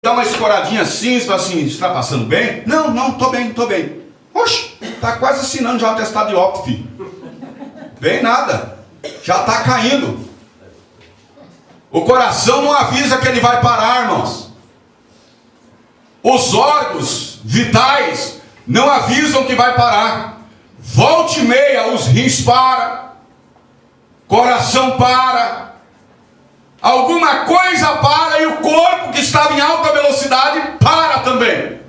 dá uma escoradinha assim, fala assim, está passando bem? Não, tô bem. Oxe, tá quase assinando já o atestado de óbito, filho. Bem nada, já tá caindo. O coração não avisa que ele vai parar, irmãos. Os órgãos vitais não avisam que vai parar. Volte e meia, os rins param, coração para, alguma coisa para, e o corpo que estava em alta velocidade para também.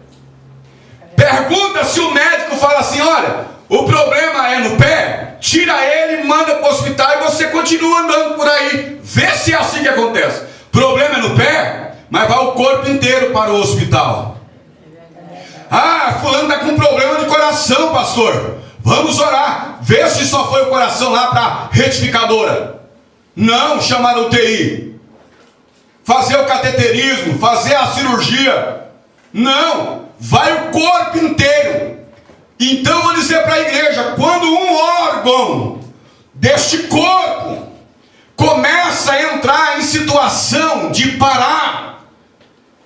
Pergunta se o médico fala assim: olha, o problema é no pé, tira ele, manda para o hospital e você continua andando por aí. Vê se é assim que acontece. Problema é no pé, mas vai o corpo inteiro para o hospital. Ah, fulano está com problema de coração, pastor. Vamos orar. Vê se só foi o coração lá para a retificadora. Não, chamar a UTI. Fazer o cateterismo, fazer a cirurgia. Não, vai o corpo inteiro. Então vou dizer para a igreja: quando um órgão deste corpo começa a entrar em situação de parar,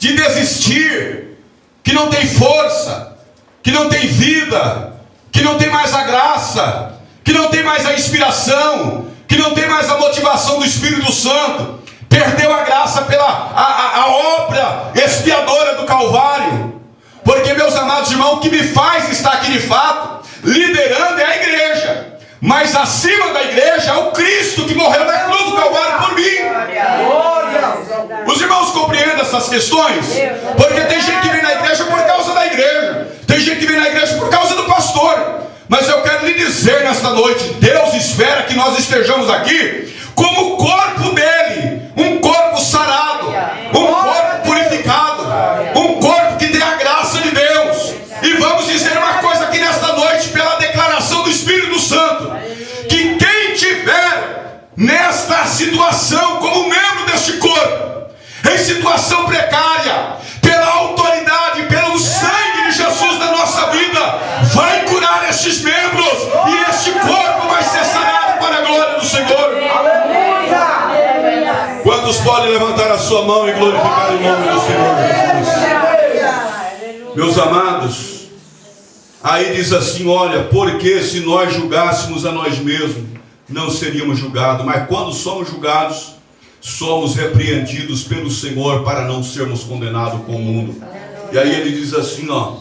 de desistir, que não tem força, que não tem vida, que não tem mais a graça, que não tem mais a inspiração, que não tem mais a motivação do Espírito Santo, perdeu a graça pela a obra expiadora do Calvário. Porque, meus amados irmãos, o que me faz estar aqui de fato liderando é a igreja, mas acima da igreja é o Cristo que morreu na cruz do Calvário por mim. Os irmãos compreendem essas questões? Porque tem gente que vem na igreja por causa da igreja, tem gente que vem na igreja por causa do pastor. Mas eu quero lhe dizer nesta noite: Deus espera que nós estejamos aqui como o corpo dele, um corpo sarado, um corpo purificado, um corpo que tem a graça de Deus. E vamos dizer uma coisa aqui nesta noite, pela declaração do Espírito Santo, que quem tiver nesta situação como membro deste corpo, em situação precária, pela autoridade, pelo sangue de Jesus na nossa vida, vai curar estes membros, e este corpo vai ser sarado para a glória do Senhor. Quantos podem levantar a sua mão e glorificar o nome do Senhor Jesus? Meus amados, aí diz assim: olha, porque se nós julgássemos a nós mesmos, não seríamos julgados, mas quando somos julgados, somos repreendidos pelo Senhor para não sermos condenados com o mundo. E aí ele diz assim, ó,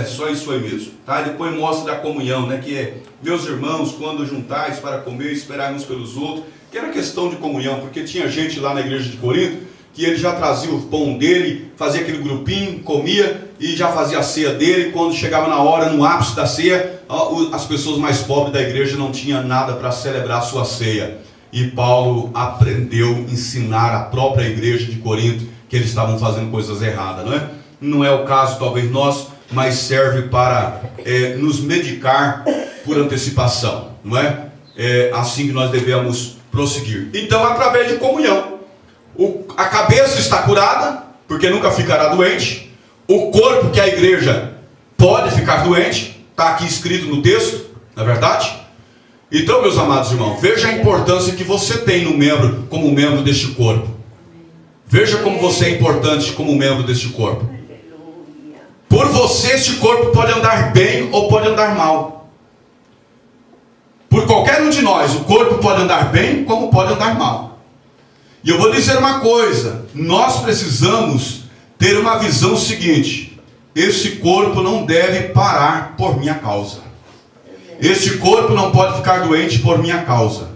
só isso aí mesmo, tá? Depois mostra a comunhão, né? Que é: meus irmãos, quando juntais para comer, esperai uns pelos outros. Que era questão de comunhão, porque tinha gente lá na igreja de Corinto que ele já trazia o pão dele, fazia aquele grupinho, comia e já fazia a ceia dele. Quando chegava na hora, no ápice da ceia, as pessoas mais pobres da igreja não tinham nada para celebrar a sua ceia. E Paulo aprendeu a ensinar a própria igreja de Corinto que eles estavam fazendo coisas erradas, não é? Não é o caso talvez nosso, mas serve para nos medicar por antecipação, não é? É assim que nós devemos prosseguir. Então, através de comunhão, a cabeça está curada, porque nunca ficará doente. O corpo, que é a igreja, pode ficar doente, está aqui escrito no texto, não é verdade? Então, meus amados irmãos, veja a importância que você tem no membro, como membro deste corpo. Veja como você é importante como membro deste corpo. Por você, este corpo pode andar bem ou pode andar mal. Por qualquer um de nós, o corpo pode andar bem como pode andar mal. E eu vou dizer uma coisa: nós precisamos ter uma visão seguinte: esse corpo não deve parar por minha causa. Este corpo não pode ficar doente por minha causa.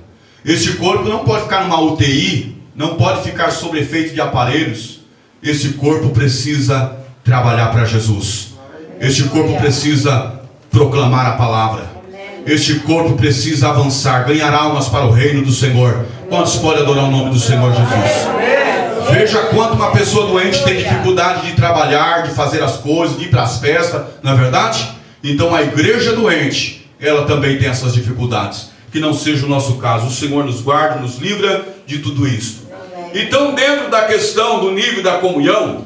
Este corpo não pode ficar numa UTI, não pode ficar sob efeito de aparelhos. Este corpo precisa trabalhar para Jesus. Este corpo precisa proclamar a palavra. Este corpo precisa avançar, ganhar almas para o reino do Senhor. Quantos podem adorar o nome do Senhor Jesus? Veja quanto uma pessoa doente tem dificuldade de trabalhar, de fazer as coisas, de ir para as festas, não é verdade? Então a igreja doente, ela também tem essas dificuldades. Que não seja o nosso caso. O Senhor nos guarda, nos livra de tudo isso. Então, dentro da questão do nível da comunhão,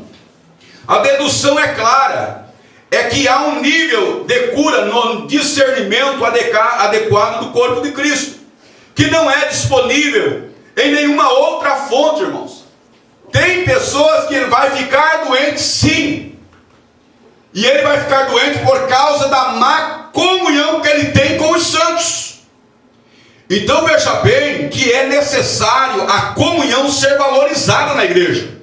a dedução é clara. É que há um nível de cura no discernimento adequado do corpo de Cristo, que não é disponível em nenhuma outra fonte, irmãos. Tem pessoas que ele vai ficar doente, sim. E ele vai ficar doente por causa da má comunhão que ele tem com os santos. Então veja bem que é necessário a comunhão ser valorizada na igreja.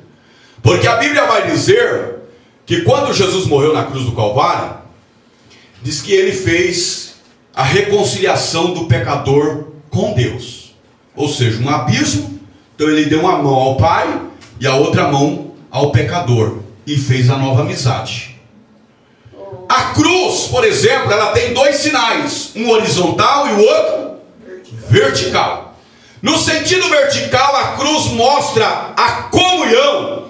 Porque a Bíblia vai dizer que quando Jesus morreu na cruz do Calvário, diz que ele fez a reconciliação do pecador com Deus. Ou seja, um abismo. Então ele deu uma mão ao Pai e a outra mão ao pecador. E fez a nova amizade. A cruz, por exemplo, ela tem dois sinais. Um horizontal e o outro vertical. No sentido vertical, a cruz mostra a comunhão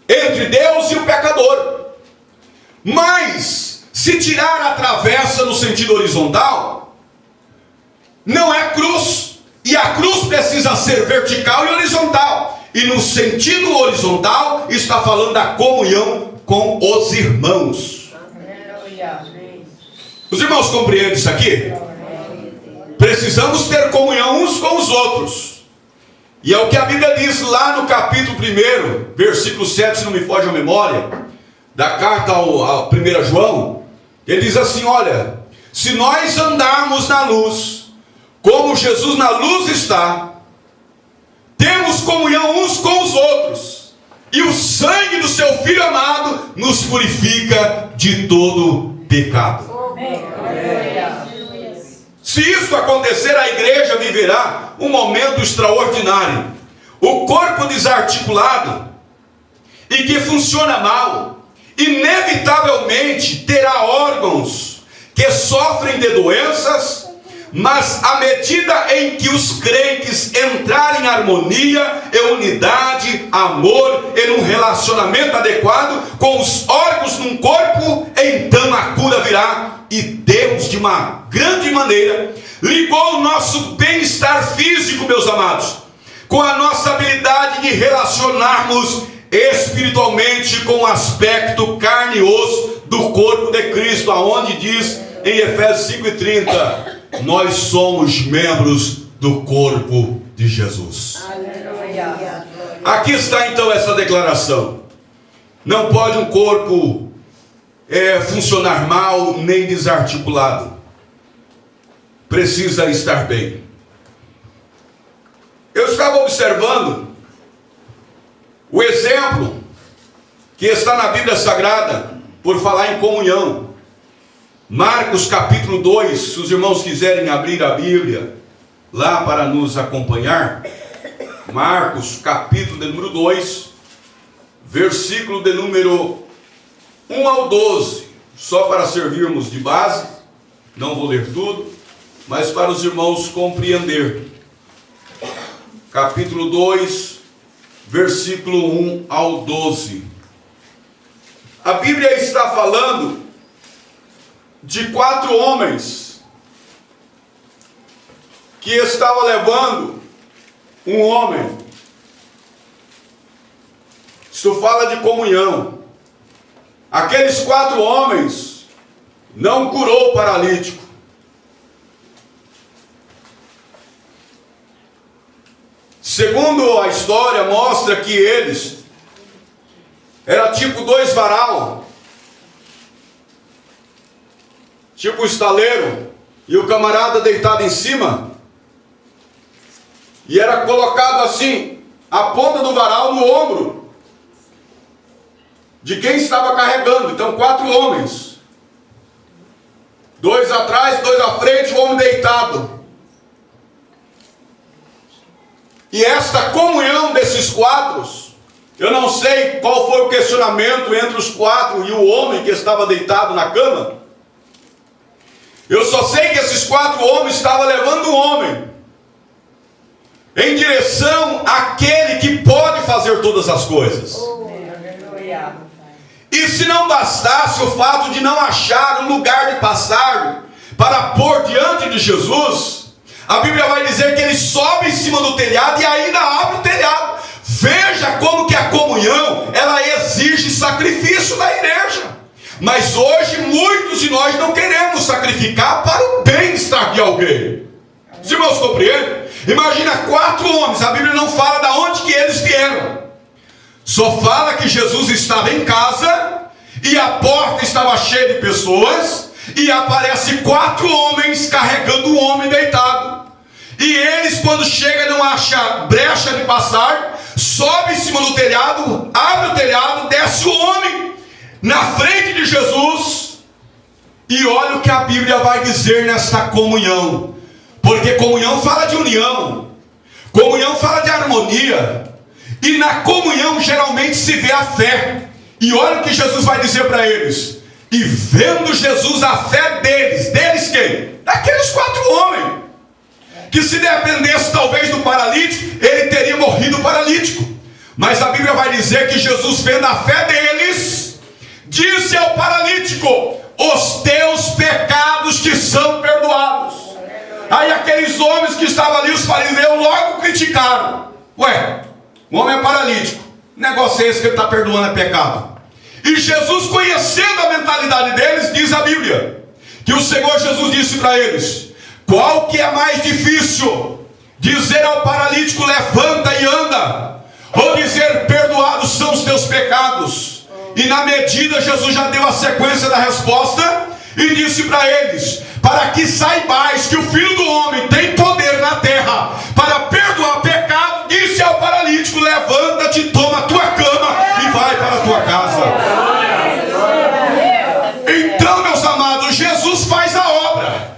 entre Deus e o pecador. Mas, se tirar a travessa no sentido horizontal, não é cruz. E a cruz precisa ser vertical e horizontal. E no sentido horizontal, está falando da comunhão com os irmãos. Os irmãos compreendem isso aqui? Precisamos ter comunhão uns com os outros. E é o que a Bíblia diz lá no capítulo 1, versículo 7, se não me foge a memória, da carta a 1 João. Ele diz assim, olha, se nós andarmos na luz, como Jesus na luz está, temos comunhão uns com os outros, e o sangue do seu Filho amado nos purifica de todo pecado. Se isso acontecer, a igreja viverá um momento extraordinário. O corpo desarticulado e que funciona mal, inevitavelmente terá órgãos que sofrem de doenças, mas à medida em que os crentes entrarem em harmonia, em unidade, amor, em um relacionamento adequado com os órgãos num corpo, então a cura virá. E Deus, de uma grande maneira, ligou o nosso bem-estar físico, meus amados, com a nossa habilidade de relacionarmos espiritualmente com o aspecto carne e osso do corpo de Cristo, aonde diz em Efésios 5:30, nós somos membros do corpo de Jesus. Aleluia. Aqui está então essa declaração. Não pode um corpo funcionar mal nem desarticulado. Precisa estar bem. Eu estava observando o exemplo que está na Bíblia Sagrada por falar em comunhão. Marcos capítulo 2, se os irmãos quiserem abrir a Bíblia lá para nos acompanhar. Marcos capítulo de número 2, versículo de número 1 ao 12, só para servirmos de base. Não vou ler tudo, mas para os irmãos compreender. Capítulo 2, versículo 1 ao 12. A Bíblia está falando de 4 homens que estavam levando um homem. Isso fala de comunhão. Aqueles 4 homens não curou o paralítico. Segundo a história, mostra que eles era tipo 2 varal, tipo estaleiro, e o camarada deitado em cima, e era colocado assim, a ponta do varal no ombro de quem estava carregando. Então 4 homens, 2 atrás, 2 à frente, o homem deitado. E esta comunhão desses 4, eu não sei qual foi o questionamento entre os 4 e o homem que estava deitado na cama. Eu só sei que esses 4 homens estavam levando um homem em direção àquele que pode fazer todas as coisas. E se não bastasse o fato de não achar um lugar de passar para pôr diante de Jesus, a Bíblia vai dizer que ele sobe em cima do telhado e ainda abre o telhado. Veja como que a comunhão, ela exige sacrifício da igreja. Mas hoje muitos de nós não queremos sacrificar para o bem-estar de alguém. Os irmãos compreendem? Imagina 4 homens, a Bíblia não fala de onde que eles vieram. Só fala que Jesus estava em casa e a porta estava cheia de pessoas e aparece 4 homens carregando um homem deitado. E eles, quando chegam, não acham brecha de passar, sobe em cima do telhado, abre o telhado, desce o homem na frente de Jesus. E olha o que a Bíblia vai dizer nesta comunhão, porque comunhão fala de união, comunhão fala de harmonia, e na comunhão geralmente se vê a fé. E olha o que Jesus vai dizer para eles: e vendo Jesus a fé deles, deles quem? Daqueles 4 homens, que se dependesse talvez do paralítico, ele teria morrido paralítico. Mas a Bíblia vai dizer que Jesus, vendo a fé deles, disse ao paralítico: os teus pecados te são perdoados. Aí aqueles homens que estavam ali, os fariseus, logo criticaram: ué, o homem é paralítico, o negócio é esse que ele está perdoando é pecado. E Jesus, conhecendo a mentalidade deles, diz a Bíblia que o Senhor Jesus disse para eles: qual que é mais difícil, dizer ao paralítico levanta e anda, ou dizer perdoados são os teus pecados? E na medida Jesus já deu a sequência da resposta e disse para eles: para que saibais que o Filho do Homem tem poder na terra para perdoar pecado, disse ao paralítico: levanta-te, toma a tua cama e vai para a tua casa. Então, meus amados, Jesus faz a obra.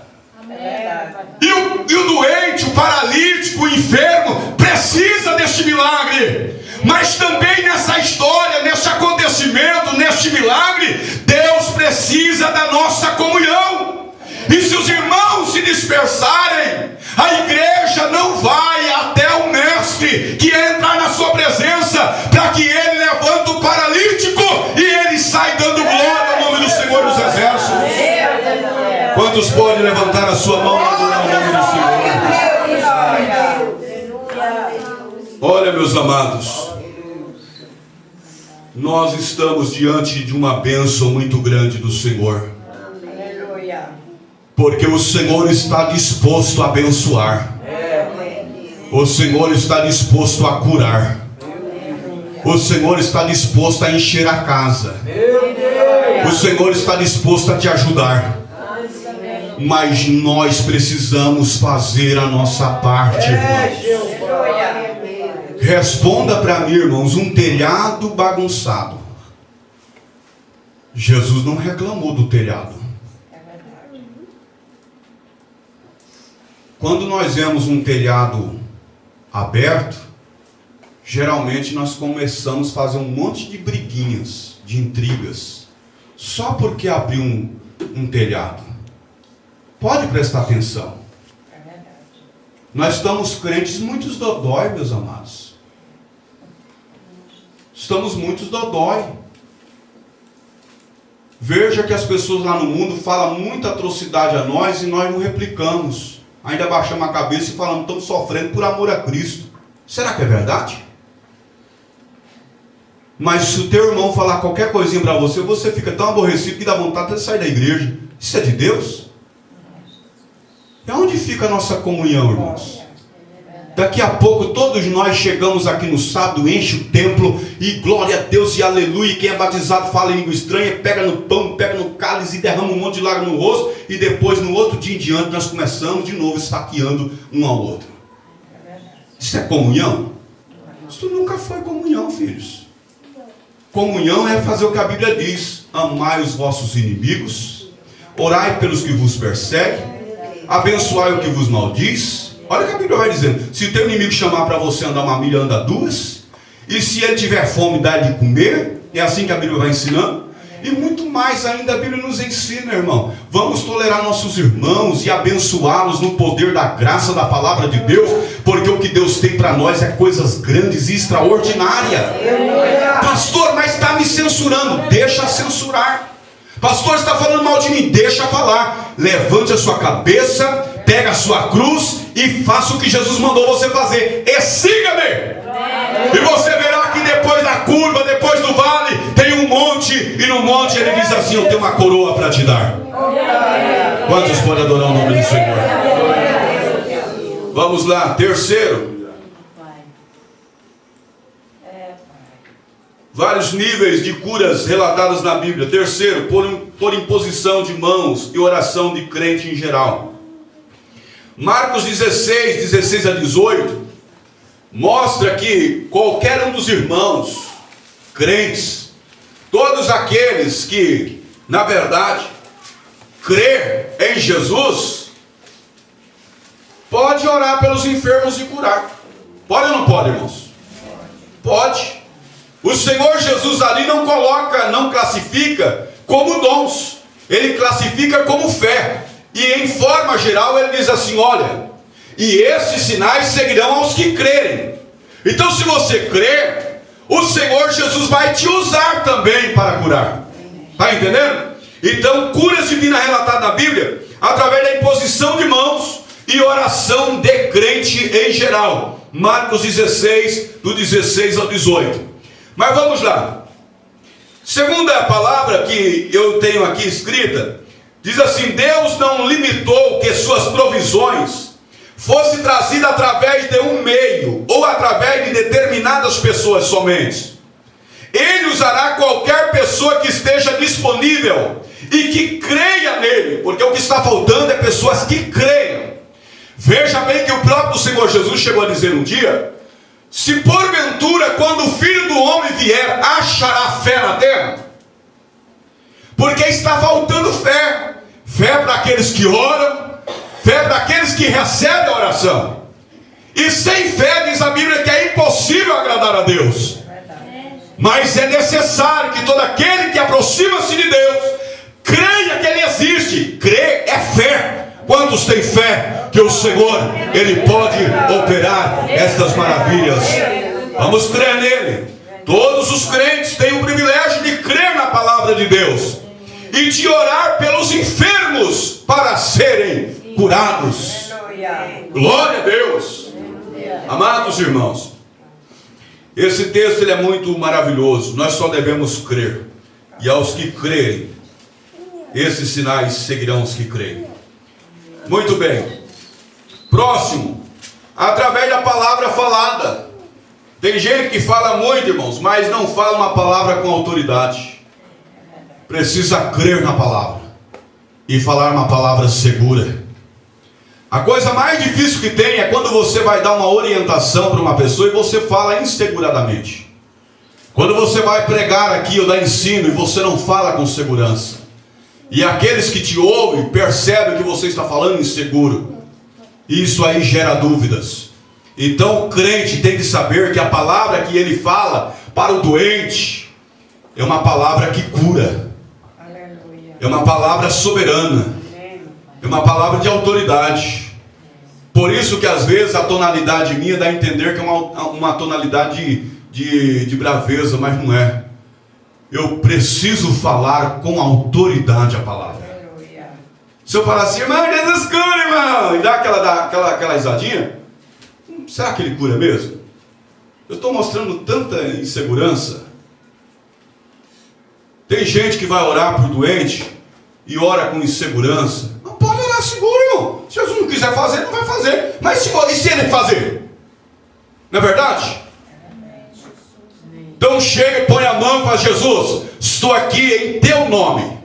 E o doente, o paralítico, o enfermo precisa deste milagre. Mas também nessa história, nesse acontecimento, neste milagre, Deus precisa da nossa comunhão. E se os irmãos se dispersarem, a igreja não vai até o mestre, que é entrar na sua presença, para que ele levante o paralítico e ele sai dando glória ao nome do Senhor dos Exércitos. Quantos podem levantar a sua mão e adorar o nome do Senhor? Olha, meus amados, nós estamos diante de uma bênção muito grande do Senhor, porque o Senhor está disposto a abençoar, o Senhor está disposto a curar, o Senhor está disposto a encher a casa, o Senhor está disposto a te ajudar. Mas nós precisamos fazer a nossa parte, irmãos. Responda para mim, irmãos, um telhado bagunçado. Jesus não reclamou do telhado. Quando nós vemos um telhado aberto, geralmente nós começamos a fazer um monte de briguinhas, de intrigas, só porque abriu um telhado. Pode prestar atenção. Nós estamos crentes muitos dodói, meus amados. Estamos muitos dodói. Veja que as pessoas lá no mundo falam muita atrocidade a nós e nós não replicamos. Ainda baixamos a cabeça e falamos: estamos sofrendo por amor a Cristo. Será que é verdade? Mas se o teu irmão falar qualquer coisinha para você, você fica tão aborrecido que dá vontade de sair da igreja. Isso é de Deus? E onde fica a nossa comunhão, irmãos? Daqui a pouco todos nós chegamos aqui no sábado, enche o templo e glória a Deus e aleluia. Quem é batizado fala em língua estranha, pega no pão, pega no cálice e derrama um monte de lágrimas no rosto. E depois, no outro dia em diante, nós começamos de novo esfaqueando um ao outro. Isso é comunhão? Isso nunca foi comunhão, filhos. Comunhão é fazer o que a Bíblia diz: amai os vossos inimigos, orai pelos que vos perseguem, abençoai o que vos maldiz. Olha o que a Bíblia vai dizendo: se o teu inimigo chamar para você andar uma milha, anda 2. E se ele tiver fome, dá de comer. É assim que a Bíblia vai ensinando. E muito mais ainda a Bíblia nos ensina, irmão. Vamos tolerar nossos irmãos e abençoá-los no poder da graça da palavra de Deus, porque o que Deus tem para nós é coisas grandes e extraordinárias. Pastor, mas está me censurando. Deixa censurar. Pastor, está falando mal de mim. Deixa falar. Levante a sua cabeça, pega a sua cruz e faça o que Jesus mandou você fazer. E siga-me. E você verá que depois da curva, depois do vale, tem um monte. E no monte ele diz assim: eu tenho uma coroa para te dar. Quantos podem adorar o nome do Senhor? Vamos lá, terceiro. vários níveis de curas relatadas na Bíblia. Terceiro, por imposição de mãos e oração de crente em geral. Marcos 16, 16 a 18, mostra que qualquer um dos irmãos crentes, todos aqueles que, na verdade, crer em Jesus, pode orar pelos enfermos e curar. Pode ou não pode, irmãos? Pode. O Senhor Jesus ali não classifica como dons, ele classifica como fé. E em forma geral ele diz assim: olha, e esses sinais seguirão aos que crerem. Então, se você crer, o Senhor Jesus vai te usar também para curar. Está entendendo? Então, curas divinas relatadas na Bíblia através da imposição de mãos e oração de crente em geral. Marcos 16, do 16 ao 18. Mas vamos lá. Segunda palavra que eu tenho aqui escrita, diz assim: Deus não limitou que suas provisões fosse trazida através de um meio, ou através de determinadas pessoas somente. Ele usará qualquer pessoa que esteja disponível e que creia nele, porque o que está faltando é pessoas que creiam. Veja bem que o próprio Senhor Jesus chegou a dizer um dia: se porventura, quando o Filho do Homem vier, achará fé na terra? Porque está faltando fé. Fé para aqueles que oram, fé para aqueles que recebem a oração. E sem fé, diz a Bíblia, que é impossível agradar a Deus. Mas é necessário que todo aquele que aproxima-se de Deus creia que Ele existe. Crer é fé. Quantos têm fé que o Senhor, Ele pode operar estas maravilhas? Vamos crer nele. Todos os crentes têm o privilégio de crer na palavra de Deus e de orar pelos enfermos para serem curados. Glória a Deus. Amados irmãos, esse texto ele é muito maravilhoso. Nós só devemos crer. E aos que crerem, esses sinais seguirão os que creem. Muito bem. Próximo. Através da palavra falada. Tem gente que fala muito, irmãos, mas não fala uma palavra com autoridade. Precisa crer na palavra e falar uma palavra segura. A coisa mais difícil que tem é quando você vai dar uma orientação para uma pessoa e você fala inseguradamente. Quando você vai pregar aqui ou dar ensino e você não fala com segurança. E aqueles que te ouvem percebem que você está falando inseguro. Isso aí gera dúvidas. Então o crente tem que saber que a palavra que ele fala para o doente é uma palavra que cura. É uma palavra soberana. É uma palavra de autoridade. Por isso que às vezes a tonalidade minha dá a entender que é uma tonalidade de braveza, mas não é. Eu preciso falar com autoridade a palavra. Se eu falar assim: irmão, Jesus cura, irmão, e dá aquela risadinha, será que ele cura mesmo? Eu estou mostrando tanta insegurança. Tem gente que vai orar para o doente e ora com insegurança. Não pode orar seguro, irmão. Se Jesus não quiser fazer, não vai fazer. Mas e se ele fazer? Não é verdade? Então chega e põe a mão e fala: Jesus, estou aqui em teu nome.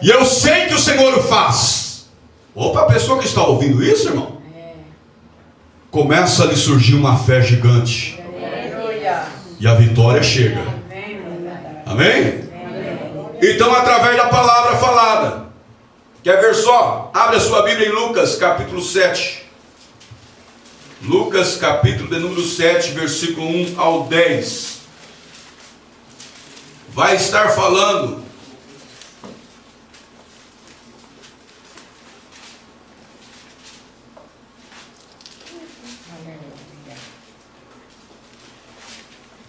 E eu sei que o Senhor o faz. Opa, a pessoa que está ouvindo isso, irmão, começa a lhe surgir uma fé gigante. E a vitória chega. Amém? Então, através da palavra falada. Quer ver só? Abre a sua Bíblia em Lucas, capítulo 7. Lucas, capítulo de número 7, versículo 1 ao 10. Vai estar falando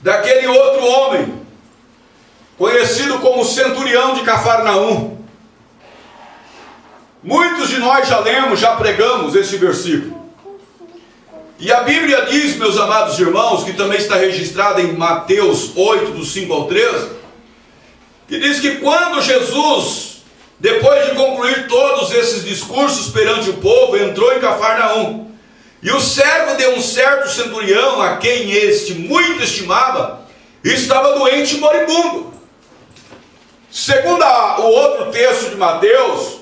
daquele outro homem, conhecido como centurião de Cafarnaum. Muitos de nós já lemos, já pregamos esse versículo. E a Bíblia diz, meus amados irmãos, que também está registrada em Mateus 8, do 5 ao 13, que diz que quando Jesus, depois de concluir todos esses discursos perante o povo, entrou em Cafarnaum, e o servo de um certo centurião, a quem este muito estimava, e estava doente e moribundo. Segundo o outro texto de Mateus,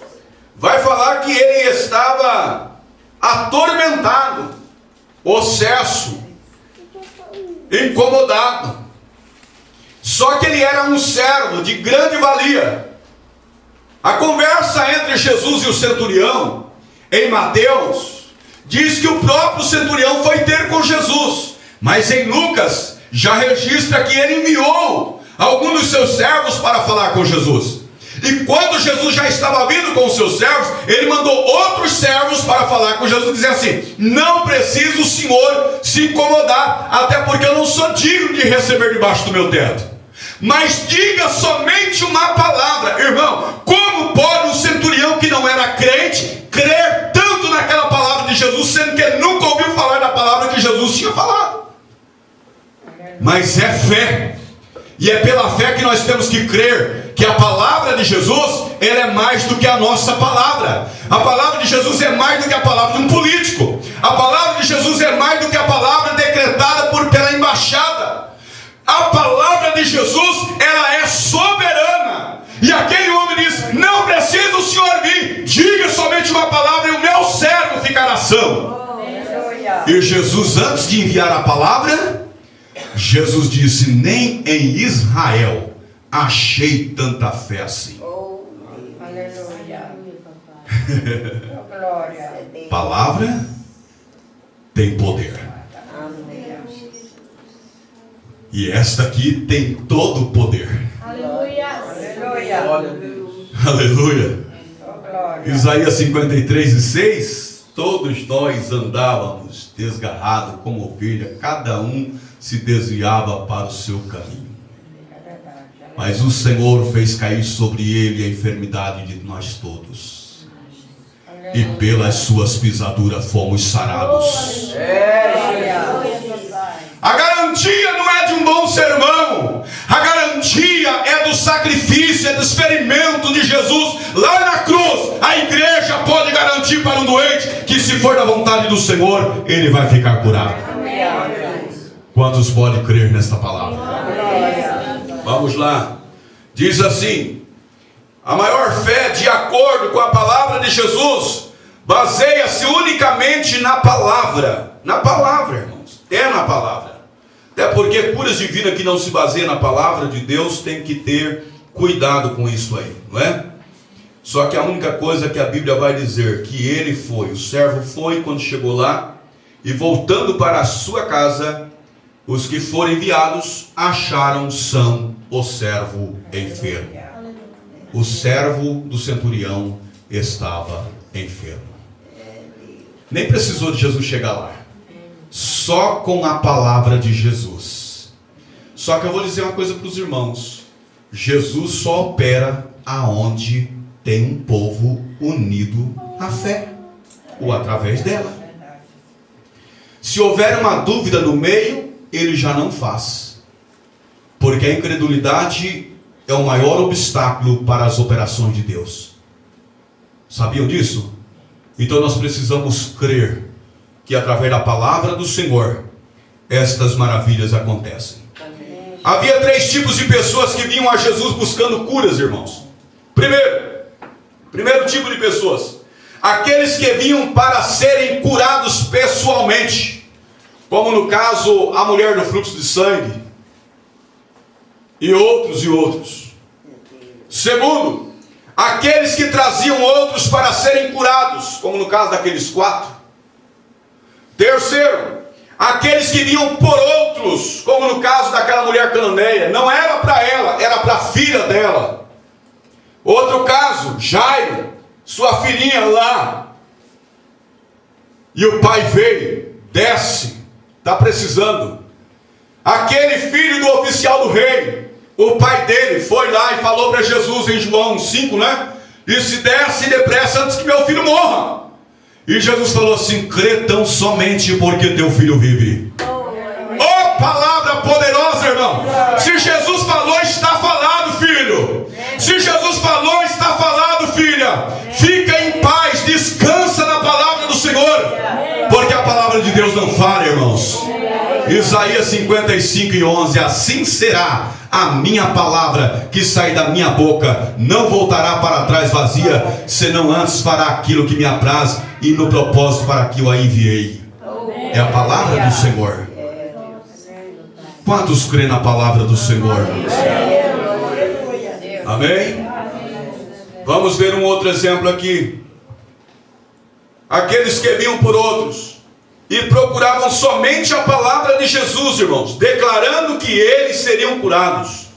vai falar que ele estava atormentado, possesso, incomodado. Só que ele era um servo de grande valia. A conversa entre Jesus e o centurião, em Mateus, diz que o próprio centurião foi ter com Jesus. Mas em Lucas, já registra que ele enviou alguns dos seus servos para falar com Jesus. E quando Jesus já estava vindo com os seus servos, ele mandou outros servos para falar com Jesus, e dizer assim: não precisa o Senhor se incomodar, até porque eu não sou digno de receber debaixo do meu teto. Mas diga somente uma palavra. Irmão, como pode um centurião que não era crente crer tanto naquela palavra de Jesus, sendo que ele nunca ouviu falar da palavra que Jesus tinha falado? Mas é fé. E é pela fé que nós temos que crer que a palavra de Jesus, ela é mais do que a nossa palavra. A palavra de Jesus é mais do que a palavra de um político. A palavra de Jesus é mais do que a palavra decretada pela embaixada. A palavra de Jesus, ela é soberana. E aquele homem diz: não precisa o Senhor vir, diga somente uma palavra e o meu servo ficará são. E Jesus, antes de enviar a palavra, Jesus disse: nem em Israel achei tanta fé assim. Palavra tem poder. E esta aqui tem todo o poder. Aleluia. Aleluia. Isaías 53:6. Todos nós andávamos desgarrados como ovelha, cada um se desviava para o seu caminho. Mas o Senhor fez cair sobre ele a enfermidade de nós todos. E pelas suas pisaduras fomos sarados. A garantia não é de um bom sermão. A garantia é do sacrifício, é do experimento de Jesus lá na cruz. A igreja pode garantir para um doente que, se for da vontade do Senhor, ele vai ficar curado. Quantos podem crer nesta palavra? Vamos lá. Diz assim: a maior fé, de acordo com a palavra de Jesus, baseia-se unicamente na palavra. Na palavra, irmãos. É na palavra. Até porque curas divinas que não se baseiam na palavra de Deus, tem que ter cuidado com isso aí, não é? Só que a única coisa que a Bíblia vai dizer, que ele foi, o servo foi quando chegou lá, e voltando para a sua casa, os que foram enviados acharam são o servo enfermo. O servo do centurião estava enfermo. Nem precisou de Jesus chegar lá. Só com a palavra de Jesus. Só que eu vou dizer uma coisa para os irmãos: Jesus só opera aonde tem um povo unido à fé, ou através dela. Se houver uma dúvida no meio, ele já não faz, porque a incredulidade é o maior obstáculo para as operações de Deus. Sabiam disso? Então nós precisamos crer que através da palavra do Senhor estas maravilhas acontecem. Havia 3 tipos de pessoas que vinham a Jesus buscando curas, irmãos. Primeiro tipo de pessoas, aqueles que vinham para serem curados pessoalmente, como no caso a mulher do fluxo de sangue e outros. Segundo, aqueles que traziam outros para serem curados, como no caso daqueles 4. Terceiro, aqueles que vinham por outros, como no caso daquela mulher cananeia. Não era para ela, era para a filha dela. Outro caso, Jairo, sua filhinha lá. E o pai veio, desce, está precisando. Aquele filho do oficial do rei, o pai dele foi lá e falou para Jesus em João 5, né? Disse: desce depressa antes que meu filho morra. E Jesus falou assim: crê tão somente porque teu filho vive. Oh, palavra poderosa, irmão. Se Jesus falou, está falado, filho. Se Jesus falou, está falado, filha. Fica em paz, descansa na palavra do Senhor, porque a palavra de Deus não falha, irmãos. Isaías 55:11, assim será a minha palavra que sai da minha boca, não voltará para trás vazia, senão antes fará aquilo que me apraz e no propósito para que eu a enviei. É a palavra do Senhor. Quantos creem na palavra do Senhor? Amém? Vamos ver um outro exemplo aqui. Aqueles que vinham por outros e procuravam somente a palavra de Jesus, irmãos, declarando que eles seriam curados.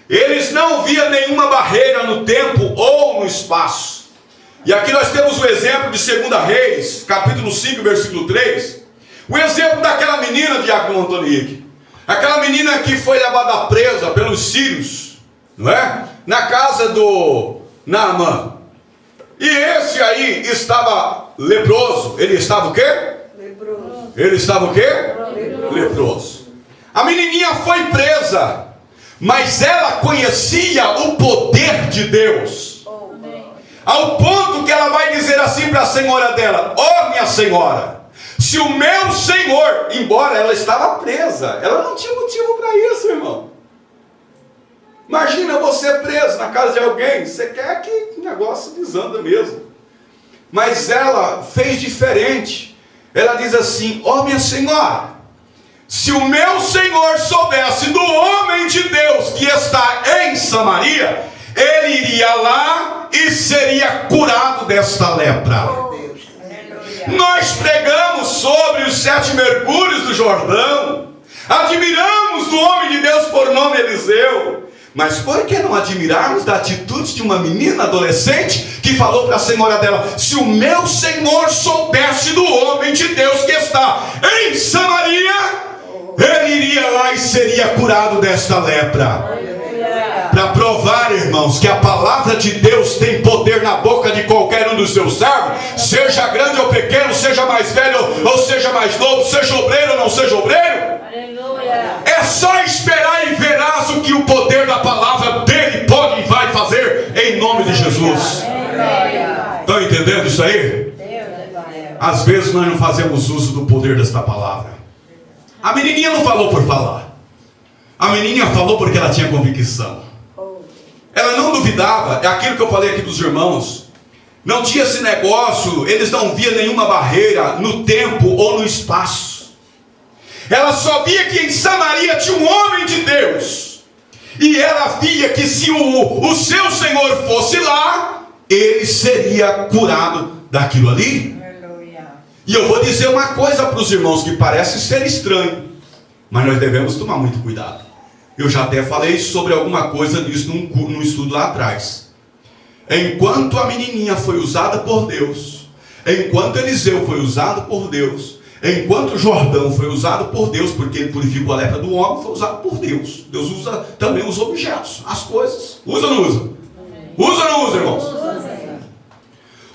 Eles não viam nenhuma barreira no tempo ou no espaço. E aqui nós temos o exemplo de 2 Reis, capítulo 5, versículo 3. O exemplo daquela menina, diácono Antônio Henrique. Aquela menina que foi levada presa pelos sírios, não é? Na casa do Naamã. E esse aí estava leproso. Ele estava o quê? Leproso. Ele estava o quê? Leproso. A menininha foi presa, mas ela conhecia o poder de Deus. Ao ponto que ela vai dizer assim para a senhora dela: ó, minha senhora, se o meu senhor, embora ela estava presa, ela não tinha motivo para isso, irmão. Imagina você preso na casa de alguém, você quer que o negócio desanda mesmo. Mas ela fez diferente. Ela diz assim: ó, minha senhora, se o meu senhor soubesse do homem de Deus que está em Samaria, ele iria lá e seria curado desta lepra. Nós pregamos sobre os 7 mergulhos do Jordão, admiramos do homem de Deus por nome Eliseu, mas por que não admirarmos da atitude de uma menina adolescente que falou para a senhora dela: se o meu senhor soubesse do homem de Deus que está em Samaria, ele iria lá e seria curado desta lepra. Para provar, irmãos, que a palavra de Deus tem poder na boca de qualquer um dos seus servos, seja grande ou pequeno, seja mais velho ou seja mais novo, seja obreiro ou não seja obreiro. É só esperar e verás o que o poder da palavra dele pode e vai fazer em nome de Jesus. Estão entendendo isso aí? Às vezes nós não fazemos uso do poder desta palavra. A menininha não falou por falar. A menininha falou porque ela tinha convicção. Ela não duvidava. É aquilo que eu falei aqui dos irmãos. Não tinha esse negócio. Eles não viam nenhuma barreira no tempo ou no espaço. Ela só via que em Samaria tinha um homem de Deus. E ela via que se o seu Senhor fosse lá, ele seria curado daquilo ali. E eu vou dizer uma coisa para os irmãos que parece ser estranho, mas nós devemos tomar muito cuidado. Eu já até falei sobre alguma coisa disso num estudo lá atrás. Enquanto a menininha foi usada por Deus, enquanto Eliseu foi usado por Deus, enquanto Jordão foi usado por Deus, porque ele purificou a lepra do homem, foi usado por Deus. Deus usa também os objetos, as coisas. Usa ou não usa? Usa ou não usa, irmãos?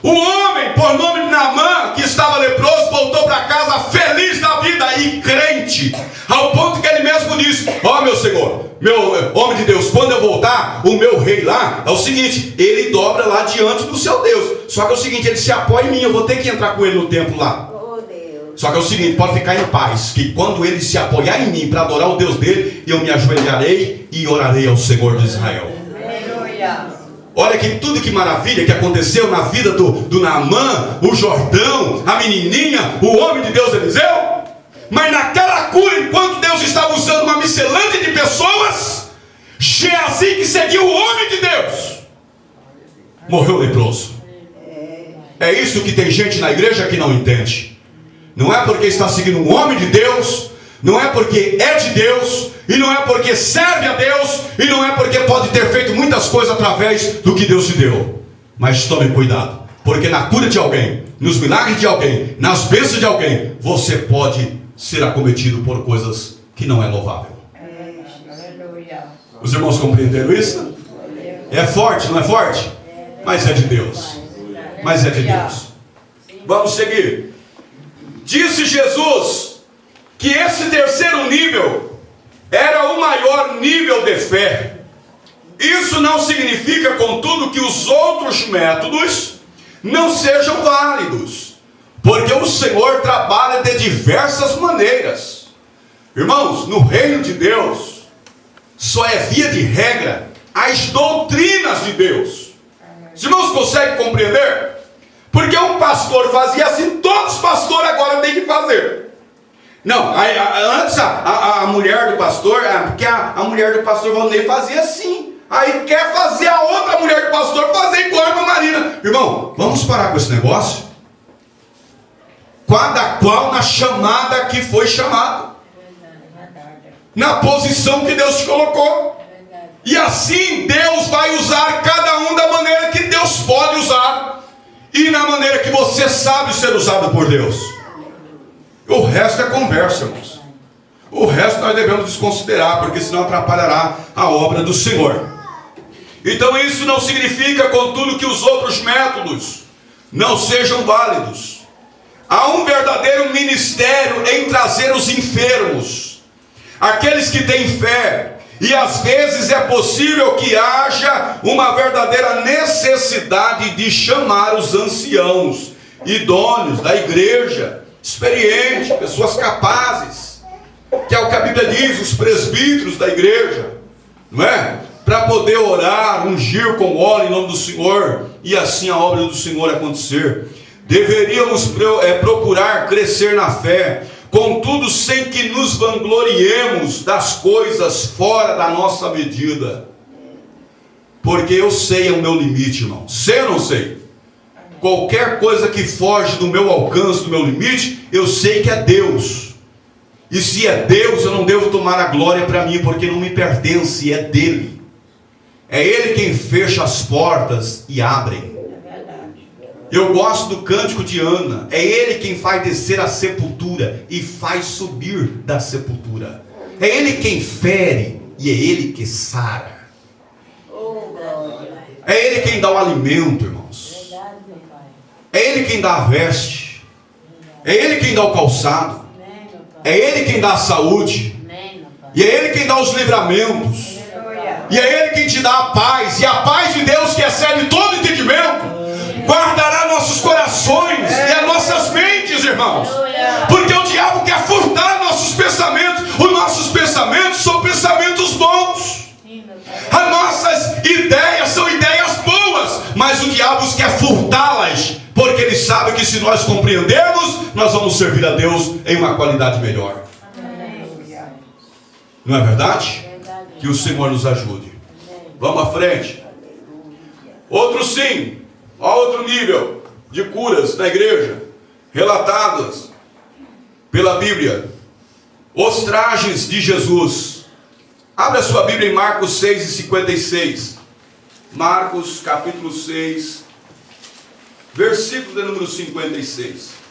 O homem, por nome de Naamã, que estava leproso, voltou para casa feliz da vida e crente, ao ponto que ele mesmo disse: ó, meu Senhor, meu homem de Deus, quando eu voltar, o meu rei lá, é o seguinte, ele dobra lá diante do seu Deus. Só que é o seguinte, ele se apoia em mim, eu vou ter que entrar com ele no templo lá. Só que é o seguinte, pode ficar em paz, que quando ele se apoiar em mim para adorar o Deus dele, eu me ajoelharei e orarei ao Senhor de Israel. Olha que tudo que maravilha que aconteceu na vida do Naamã, o Jordão, a menininha, o homem de Deus Eliseu. Mas naquela cura, enquanto Deus estava usando uma miscelânea de pessoas, Geazi, que seguiu o homem de Deus, morreu leproso. É isso que tem gente na igreja que não entende. Não é porque está seguindo um homem de Deus, não é porque é de Deus, e não é porque serve a Deus, e não é porque pode ter feito muitas coisas através do que Deus te deu. Mas tome cuidado, porque na cura de alguém, nos milagres de alguém, nas bênçãos de alguém, você pode ser acometido por coisas que não é louvável. Os irmãos compreenderam isso? É forte, não é forte? Mas é de Deus. Mas é de Deus. Vamos seguir. Disse Jesus que esse terceiro nível era o maior nível de fé. Isso não significa, contudo, que os outros métodos não sejam válidos, porque o Senhor trabalha de diversas maneiras. Irmãos, no reino de Deus, só é via de regra as doutrinas de Deus. Os irmãos conseguem compreender? Porque um pastor fazia assim, todos os pastores agora têm que fazer. Não, antes a mulher do pastor, porque a mulher do pastor Valnei fazia assim. Aí quer fazer a outra mulher do pastor fazer igual a irmã Marina. Irmão, vamos parar com esse negócio? Cada qual na chamada que foi chamado. Na posição que Deus te colocou. E assim Deus vai usar cada um da maneira que Deus pode usar. E na maneira que você sabe ser usado por Deus. O resto é conversa, irmãos. O resto nós devemos desconsiderar, porque senão atrapalhará a obra do Senhor. Então isso não significa, contudo, que os outros métodos não sejam válidos. Há um verdadeiro ministério em trazer os enfermos, aqueles que têm fé, e às vezes é possível que haja uma verdadeira necessidade de chamar os anciãos, idôneos da igreja, experientes, pessoas capazes, que é o que a Bíblia diz, os presbíteros da igreja, não é? Para poder orar, ungir com óleo em nome do Senhor, e assim a obra do Senhor acontecer. Deveríamos procurar crescer na fé, contudo sem que nos vangloriemos das coisas fora da nossa medida. Porque eu sei o meu limite, irmão. Sei ou não sei? Qualquer coisa que foge do meu alcance, do meu limite, eu sei que é Deus. E se é Deus, eu não devo tomar a glória para mim, porque não me pertence, é dele. É ele quem fecha as portas e abre. Eu gosto do cântico de Ana. É ele quem faz descer a sepultura e faz subir da sepultura. É ele quem fere e é ele que sara. É ele quem dá o alimento, irmãos. É ele quem dá a veste. É ele quem dá o calçado. É ele quem dá a saúde. E é ele quem dá os livramentos. E é ele quem te dá a paz. E a paz de Deus, que excede todo entendimento, guardará nossos corações e as nossas mentes, irmãos. Porque o diabo quer furtar nossos pensamentos. Os nossos pensamentos são pensamentos bons. As nossas ideias são ideias boas, mas o diabo quer furtá-las, porque ele sabe que se nós compreendermos, nós vamos servir a Deus em uma qualidade melhor. Não é verdade? Que o Senhor nos ajude. Vamos à frente. Outro sim. Há outro nível de curas na igreja, relatadas pela Bíblia. Os trajes de Jesus. Abra a sua Bíblia em Marcos 6:56. Marcos capítulo 6, versículo de número 56.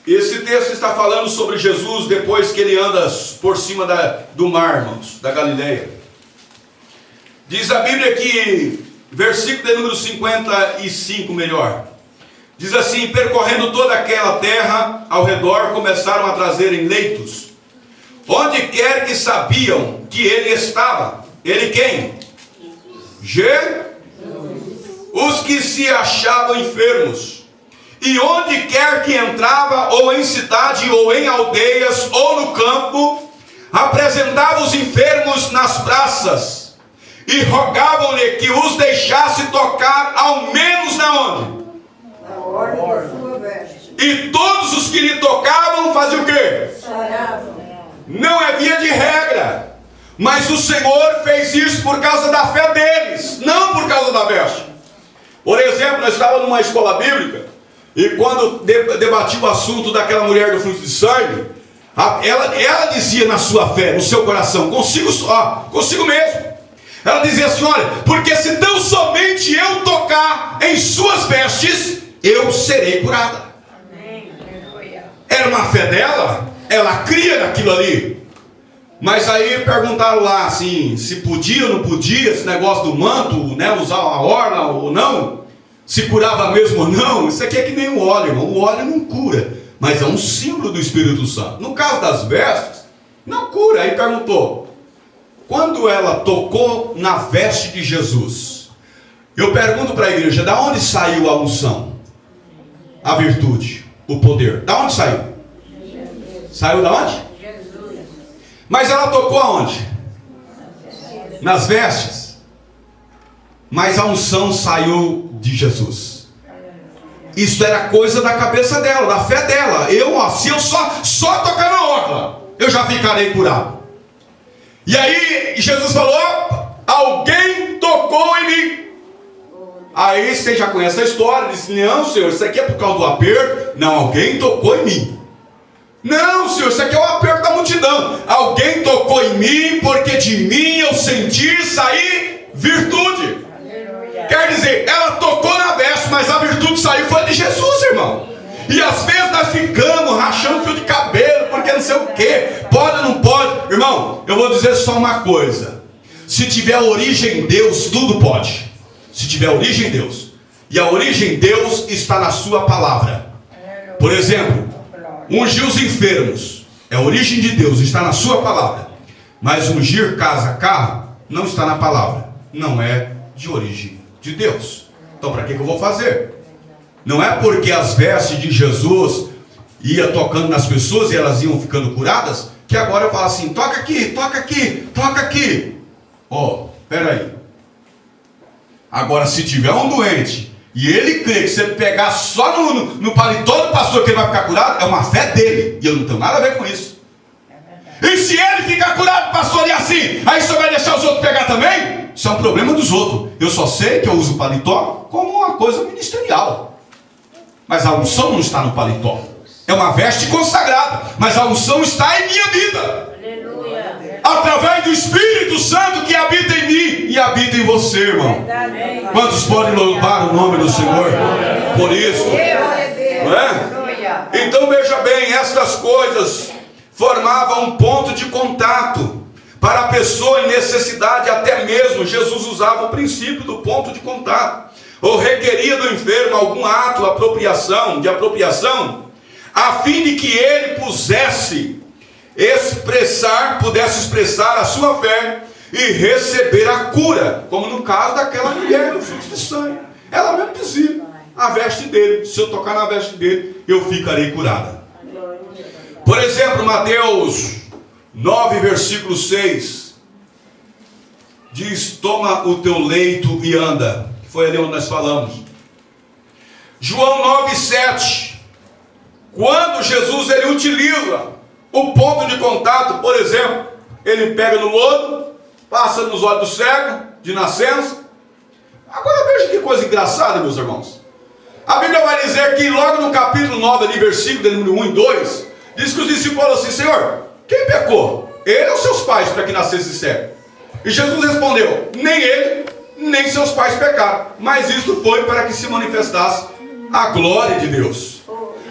Esse texto está falando sobre Jesus depois que ele anda por cima do mar, irmãos, da Galileia. Diz a Bíblia que, versículo de número 55 melhor, diz assim: percorrendo toda aquela terra ao redor, começaram a trazerem leitos, onde quer que sabiam que ele estava. Ele quem? Os que se achavam enfermos. E onde quer que entrava, ou em cidade, ou em aldeias, ou no campo, apresentava os enfermos nas praças, e rogavam-lhe que os deixasse tocar, ao menos na onde? Na orla da sua veste. E todos os que lhe tocavam, faziam o quê? Choravam. Não é via de regra, mas o Senhor fez isso por causa da fé deles, não por causa da veste. Por exemplo, nós estávamos numa escola bíblica, e quando debati o assunto daquela mulher do fluxo de sangue, ela dizia na sua fé, no seu coração, consigo mesmo. Ela dizia assim: olha, porque se tão somente eu tocar em suas vestes, eu serei curada. Era uma fé dela, ela cria naquilo ali. Mas aí perguntaram lá assim, se podia ou não podia, esse negócio do manto, né, usar a orla ou não. Se curava mesmo ou não. Isso aqui é que nem o óleo, irmão. O óleo não cura, mas é um símbolo do Espírito Santo. No caso das vestes, não cura. Aí perguntou, quando ela tocou na veste de Jesus, Eu pergunto para a igreja, da onde saiu a unção? A virtude, o poder. Da onde saiu? Saiu da onde? Mas ela tocou aonde? Nas vestes. Mas a unção saiu de Jesus. Isso era coisa da cabeça dela, da fé dela. Se eu só tocar na orla, eu já ficarei curado. E aí Jesus falou, alguém tocou em mim. Aí você já conhece a história, disse, não Senhor, isso aqui é por causa do aperto. Não, alguém tocou em mim. Não Senhor, isso aqui é o aperto da multidão. Alguém tocou em mim, porque de mim eu senti sair virtude. Quer dizer, ela tocou na veste, mas a virtude saiu foi de Jesus, irmão. E às vezes nós ficamos rachando fio de cabelo, porque não sei o que, pode ou não pode. Irmão, eu vou dizer só uma coisa. Se tiver origem em Deus, tudo pode. Se tiver origem em Deus. E a origem em Deus está na sua palavra. Por exemplo, ungir os enfermos. É a origem de Deus, está na sua palavra. Mas ungir casa, carro, não está na palavra. Não é de origem de Deus. Então para que eu vou fazer? Não é porque as vestes de Jesus ia tocando nas pessoas e elas iam ficando curadas, que agora eu falo assim, toca aqui, toca aqui, toca aqui. Peraí. Agora se tiver um doente e ele crê que se ele pegar só no paletó do pastor que ele vai ficar curado, é uma fé dele. E eu não tenho nada a ver com isso. E se ele ficar curado, pastor, e assim, aí você vai deixar os outros pegar também? Isso é um problema dos outros. Eu só sei que eu uso o paletó como uma coisa ministerial. Mas a unção não está no paletó. É uma veste consagrada. Mas a unção está em minha vida. Aleluia. Através do Espírito Santo que habita em mim e habita em você, irmão. Quantos podem louvar o nome do Senhor por isso? Não é? Então veja bem, estas coisas formavam um ponto de contato para a pessoa em necessidade. Até mesmo Jesus usava o princípio do ponto de contato, ou requeria do enfermo algum ato de apropriação, a fim de que ele pudesse expressar a sua fé e receber a cura, como no caso daquela mulher do fluxo de sangue. Ela mesmo dizia, a veste dele, se eu tocar na veste dele, eu ficarei curada. Por exemplo, Mateus 9, versículo 6, diz, toma o teu leito e anda. Foi ali onde nós falamos. João 9, 7, quando Jesus ele utiliza o ponto de contato, por exemplo, ele pega no lodo, passa nos olhos do cego, de nascença. Agora veja que coisa engraçada, meus irmãos. A Bíblia vai dizer que logo no capítulo 9, ali, versículo de número 1 e 2, diz que os discípulos falaram assim, Senhor, quem pecou? Ele ou seus pais para que nascesse cego? E Jesus respondeu, nem ele, nem seus pais pecaram, mas isto foi para que se manifestasse a glória de Deus.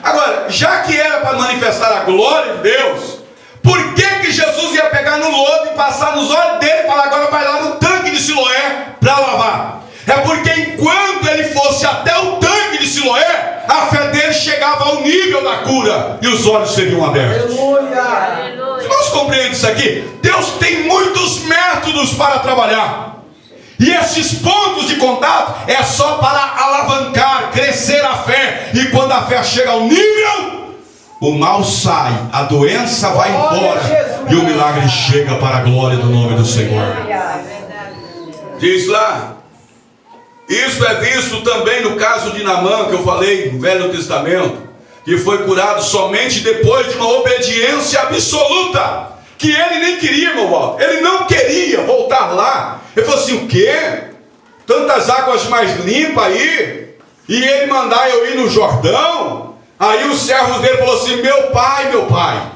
Agora, já que era para manifestar a glória de Deus, por que Jesus ia pegar no lodo e passar nos olhos dele e falar, agora vai lá no tanque de Siloé para lavar? É porque enquanto ele fosse até o tanque de Siloé, a fé dele chegava ao nível da cura e os olhos seriam abertos. Aleluia. Nós compreendemos isso aqui? Deus tem muitos métodos para trabalhar. E esses pontos de contato é só para alavancar, crescer a fé. E quando a fé chega ao nível, o mal sai, a doença vai embora e o milagre chega para a glória do nome do Senhor. Diz lá, isso é visto também no caso de Naamã, que eu falei no Velho Testamento, que foi curado somente depois de uma obediência absoluta, que ele nem queria, meu irmão. Ele não queria voltar lá. Ele falou assim, o quê? Tantas águas mais limpas aí, e ele mandar eu ir no Jordão? Aí os servos dele falaram assim, meu pai,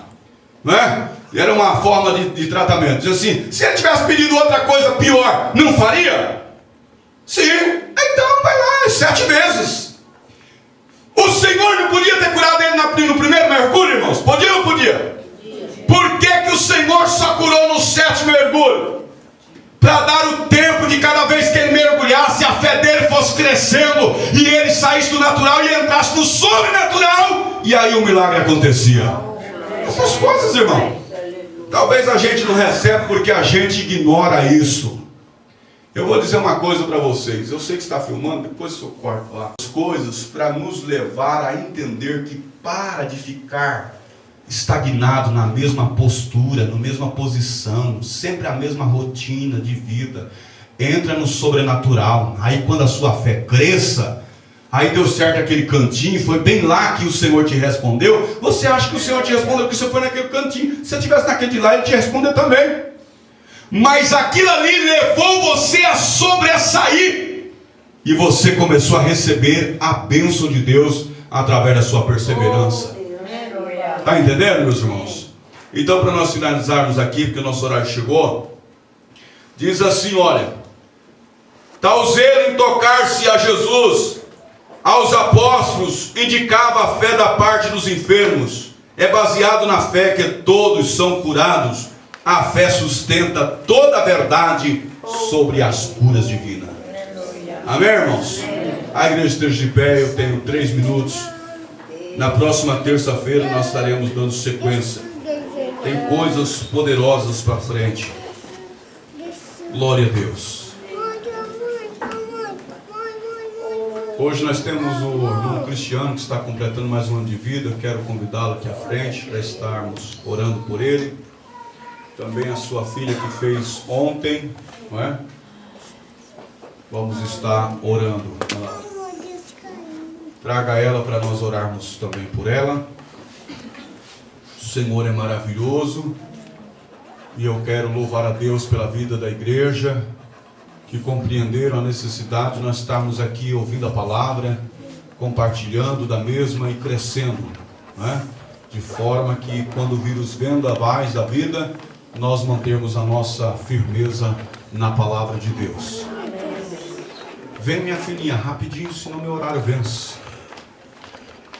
né? Era uma forma de tratamento. Diz assim, se ele tivesse pedido outra coisa pior, não faria? Sim, então vai lá, 7 vezes. O Senhor não podia ter curado ele no primeiro mergulho, irmãos? Podia ou não podia? Por que o Senhor só curou no 7º mergulho? Para dar o tempo de cada vez que ele mergulhasse, a fé dele fosse crescendo, e ele saísse do natural e entrasse no sobrenatural, e aí o milagre acontecia. Essas coisas, irmão, talvez a gente não receba porque a gente ignora isso. Eu vou dizer uma coisa para vocês. Eu sei que está filmando, depois eu corto lá. As coisas para nos levar a entender que para de ficar estagnado na mesma postura, na mesma posição, sempre a mesma rotina de vida. Entra no sobrenatural. Aí quando a sua fé cresça, aí deu certo aquele cantinho, foi bem lá que o Senhor te respondeu. Você acha que o Senhor te respondeu porque você foi naquele cantinho? Se você estivesse naquele de lá, Ele te respondeu também. Mas aquilo ali levou você a sobressair. E você começou a receber a bênção de Deus através da sua perseverança. Está entendendo, meus irmãos? Então, para nós finalizarmos aqui, porque o nosso horário chegou, diz assim, olha: tal zelo em tocar-se a Jesus, aos apóstolos, indicava a fé da parte dos enfermos. É baseado na fé que todos são curados. A fé sustenta toda a verdade sobre as curas divinas. Amém, irmãos? A igreja esteja de pé, eu tenho 3 minutos. Na próxima terça-feira nós estaremos dando sequência. Tem coisas poderosas para frente. Glória a Deus. Hoje nós temos o irmão Cristiano que está completando mais um ano de vida. Eu quero convidá-lo aqui à frente para estarmos orando por ele. Também a sua filha que fez ontem, não é? Vamos estar orando. Traga ela para nós orarmos também por ela. O Senhor é maravilhoso. E eu quero louvar a Deus pela vida da igreja, que compreenderam a necessidade de nós estarmos aqui ouvindo a palavra, compartilhando da mesma e crescendo, né? De forma que quando vir os vendavais da vida, nós mantermos a nossa firmeza na palavra de Deus. Vem, minha filhinha, rapidinho, senão meu horário vence.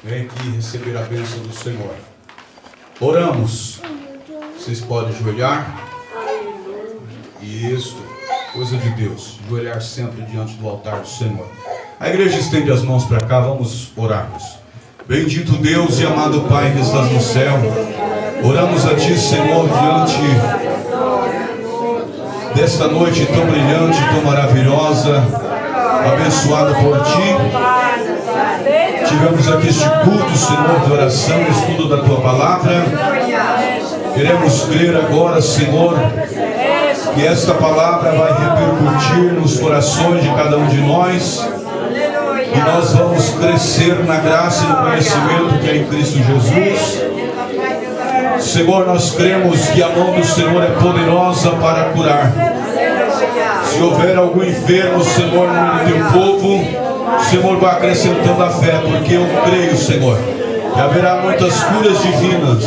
Vem aqui receber a bênção do Senhor. Oramos. Vocês podem ajoelhar. Isso, coisa de Deus. Ajoelhar sempre diante do altar do Senhor. A igreja estende as mãos para cá, vamos orarmos. Bendito Deus e amado Pai que estás no céu, oramos a Ti, Senhor, diante desta noite tão brilhante, tão maravilhosa, abençoada por Ti. Tivemos aqui este culto, Senhor, de oração, estudo da Tua palavra. Queremos crer agora, Senhor, que esta palavra vai repercutir nos corações de cada um de nós. E nós vamos crescer na graça e no conhecimento que é em Cristo Jesus. Senhor, nós cremos que a mão do Senhor é poderosa para curar. Se houver algum enfermo, Senhor, no meio do Teu povo, Senhor, vai acrescentando a fé, porque eu creio, Senhor, que haverá muitas curas divinas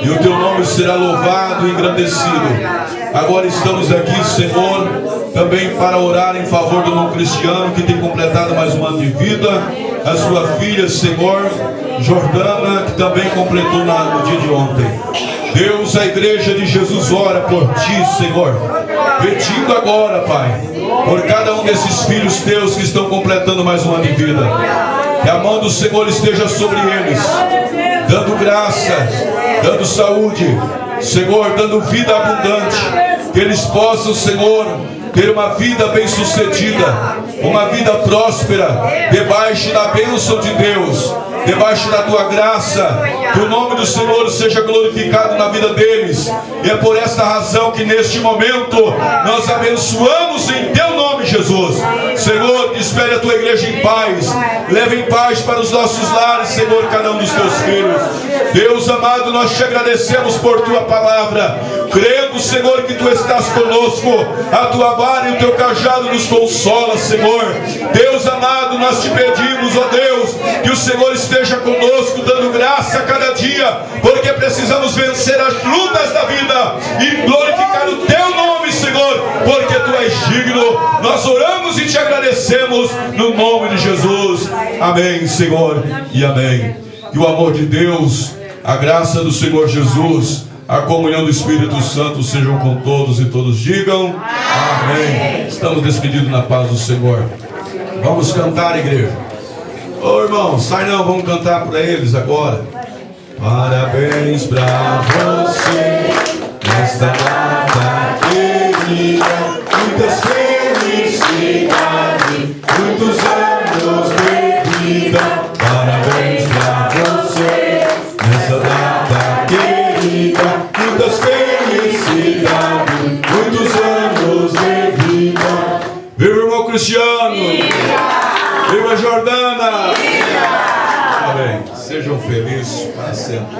e o Teu nome será louvado e engrandecido. Agora estamos aqui, Senhor, também para orar em favor do irmão Cristiano, que tem completado mais um ano de vida. A sua filha, Senhor, Jordana, que também completou no dia de ontem. Deus, a igreja de Jesus ora por Ti, Senhor, pedindo agora, Pai, por cada um desses filhos Teus que estão completando mais um ano de vida. Que a mão do Senhor esteja sobre eles, dando graça, dando saúde, Senhor, dando vida abundante, que eles possam, Senhor, ter uma vida bem-sucedida, uma vida próspera, debaixo da bênção de Deus, debaixo da Tua graça, que o nome do Senhor seja glorificado na vida deles. E é por esta razão que neste momento nós abençoamos em Teu nome, Jesus. Senhor, espere a Tua igreja em paz, leve em paz para os nossos lares, Senhor, cada um dos Teus filhos. Deus amado, nós Te agradecemos por Tua palavra, crendo, Senhor, que Tu estás conosco, a Tua vara e o Teu cajado nos consola, Senhor. Deus amado, nós Te pedimos, ó Deus, que o Senhor esteja conosco, dando graça a cada dia, porque precisamos vencer as lutas da vida e glorificar o Teu nome, Senhor, porque Tu és digno. Nós oramos e Te agradecemos no nome de Jesus. Amém, Senhor, e amém. Que o amor de Deus, a graça do Senhor Jesus, a comunhão do Espírito Santo sejam com todos e todos digam amém. Estamos despedidos na paz do Senhor. Vamos cantar, igreja. Ô irmão, sai não, vamos cantar para eles agora. Parabéns para você nesta data querida, muitas felicidades. Cristiano! Viva Jordana! Amém. Sejam felizes para sempre.